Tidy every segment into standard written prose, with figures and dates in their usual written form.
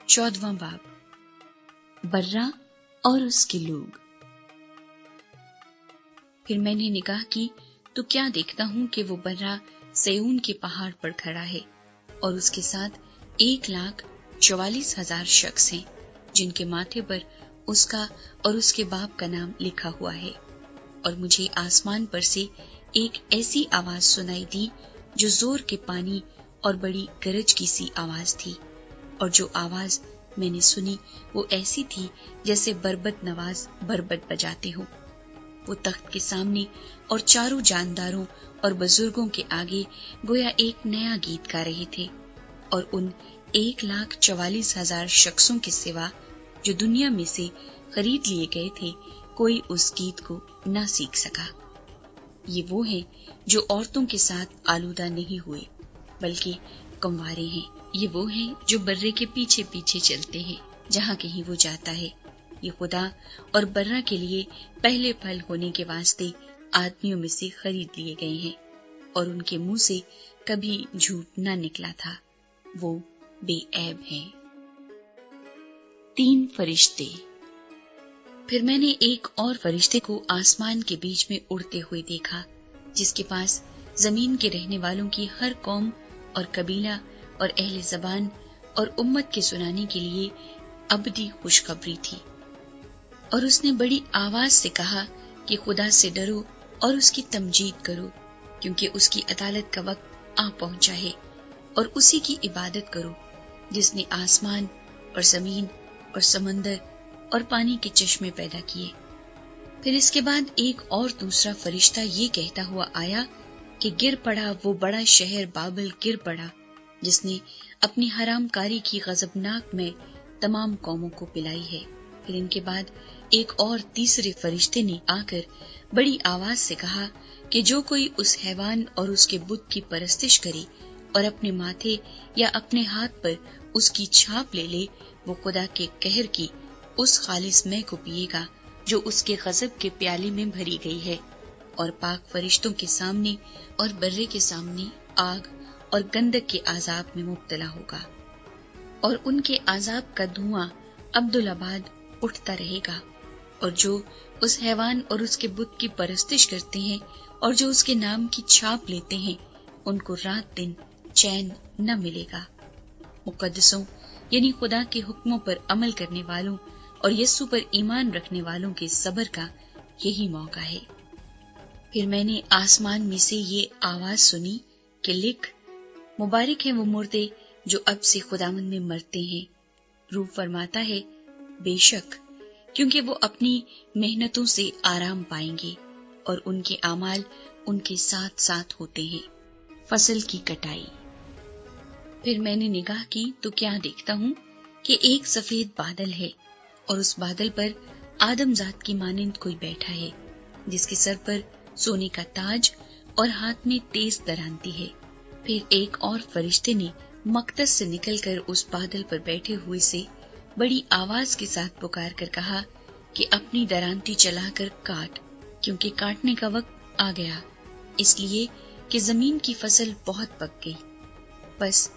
14واں باب، برا اور اس کے لوگ۔ پھر میں نے نگاہ کی تو کیا دیکھتا ہوں کہ وہ برا سیون کے پہاڑ پر کھڑا ہے، اور اس کے ساتھ 1,44,000 شخص ہیں، جن کے ماتھے پر اس کا اور اس کے باپ کا نام لکھا ہوا ہے۔ اور مجھے آسمان پر سے ایک ایسی آواز سنائی دی جو زور کے پانی اور بڑی گرج کی سی آواز تھی، اور جو آواز میں نے سنی وہ ایسی تھی جیسے بربط نواز بربط بجاتے ہوں۔ وہ تخت کے سامنے اور چاروں جانداروں اور بزرگوں کے آگے گویا ایک نیا گیت گا رہے تھے، اور ان 1,44,000 شخصوں کے سوا جو دنیا میں سے خرید لیے گئے تھے کوئی اس گیت کو نہ سیکھ سکا۔ یہ وہ ہیں جو عورتوں کے ساتھ آلودہ نہیں ہوئے بلکہ کنوارے ہیں۔ یہ وہ ہیں جو برے کے پیچھے پیچھے چلتے ہیں جہاں کہیں وہ جاتا ہے۔ یہ خدا اور برا کے لیے پہلے پھل ہونے کے واسطے آدمیوں میں سے خرید لیے گئے ہیں، اور ان کے منہ سے کبھی جھوٹ نہ نکلا تھا۔ وہ بے عیب ہیں۔ 3 فرشتے۔ پھر میں نے ایک اور فرشتے کو آسمان کے بیچ میں اڑتے ہوئے دیکھا، جس کے پاس زمین کے رہنے والوں کی ہر قوم اور قبیلہ اور اہل زبان اور امت کے سنانے کے لیے ابدی خوشخبری تھی۔ اور اس نے بڑی آواز سے کہا کہ خدا سے ڈرو اور اس کی تمجید کرو، کیونکہ اس کی عدالت کا وقت آ پہنچا ہے، اور اسی کی عبادت کرو جس نے آسمان اور زمین اور سمندر اور پانی کے چشمے پیدا کیے۔ پھر اس کے بعد ایک اور دوسرا فرشتہ یہ کہتا ہوا آیا کہ گر پڑا وہ بڑا شہر بابل، گر پڑا، جس نے اپنی حرام کاری کی غضبناک میں تمام قوموں کو پلائی ہے۔ پھر ان کے بعد ایک اور تیسرے فرشتے نے آ کر بڑی آواز سے کہا کہ جو کوئی اس حیوان اور اس کے بت کی پرستش کرے اور اپنے ماتھے یا اپنے ہاتھ پر اس کی چھاپ لے لے، وہ خدا کے قہر کی اس خالص مے کو پیے گا جو اس کے غضب کے پیالے میں بھری گئی ہے، اور پاک فرشتوں کے سامنے اور برے کے سامنے آگ اور گندک کے عذاب میں مبتلا ہوگا، اور ان کے عذاب کا دھواں عبدالآباد اٹھتا رہے گا۔ اور جو اس حیوان اور اس کے بت کی پرستش کرتے ہیں اور جو اس کے نام کی چھاپ لیتے ہیں، ان کو رات دن چین نہ ملے گا۔ مقدسوں یعنی خدا کے حکموں پر عمل کرنے والوں اور یسوع پر ایمان رکھنے والوں کے صبر کا یہی موقع ہے۔ پھر میں نے آسمان میں سے یہ آواز سنی کہ لکھ، مبارک ہیں وہ مردے جو اب سے خداوند میں مرتے ہیں۔ روح فرماتا ہے، بے شک، کیونکہ وہ اپنی محنتوں سے آرام پائیں گے، اور ان کے اعمال ان کے ساتھ ساتھ ہوتے ہیں۔ فصل کی کٹائی۔ پھر میں نے نگاہ کی تو کیا دیکھتا ہوں کہ ایک سفید بادل ہے، اور اس بادل پر آدم ذات کی مانند کوئی بیٹھا ہے، جس کے سر پر سونے کا تاج اور ہاتھ میں تیز درانتی ہے۔ پھر ایک اور فرشتے نے مقدس سے نکل کر اس بادل پر بیٹھے ہوئے سے بڑی آواز کے ساتھ پکار کر کہا کہ اپنی درانتی چلا کر کاٹ، کیونکہ کاٹنے کا وقت آ گیا، اس لیے کہ زمین کی فصل بہت پک گئی۔ بس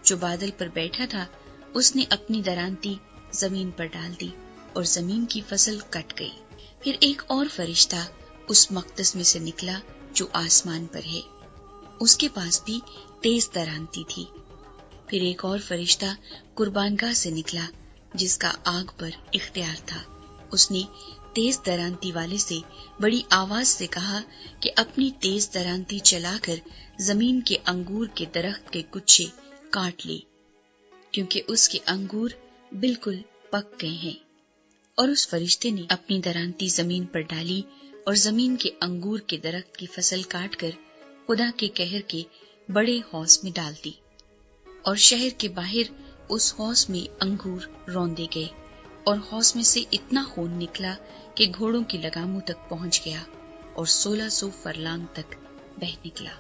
جو بادل پر بیٹھا تھا اس نے اپنی درانتی زمین پر ڈال دی، اور زمین کی فصل کٹ گئی۔ پھر ایک اور فرشتہ اس مقدس میں سے نکلا جو آسمان پر ہے، اس کے پاس بھی تیز درانتی تھی۔ پھر ایک اور فرشتہ قربان گاہ سے نکلا جس کا آگ پر اختیار تھا، اس نے تیز درانتی والے سے بڑی آواز سے کہا کہ اپنی تیز درانتی چلا کر زمین کے انگور کے درخت کے گچھے کاٹ لے، کیونکہ اس کے انگور بالکل پک گئے ہیں۔ اور اس فرشتے نے اپنی درانتی زمین پر ڈالی اور زمین کے انگور کے درخت کی فصل کاٹ کر خدا کے قہر کے بڑے حوض میں ڈال دی، اور شہر کے باہر اس حوض میں انگور روندے گئے، اور حوض میں سے اتنا خون نکلا کہ گھوڑوں کی لگاموں تک پہنچ گیا، اور 1600 فرلانگ تک بہہ نکلا۔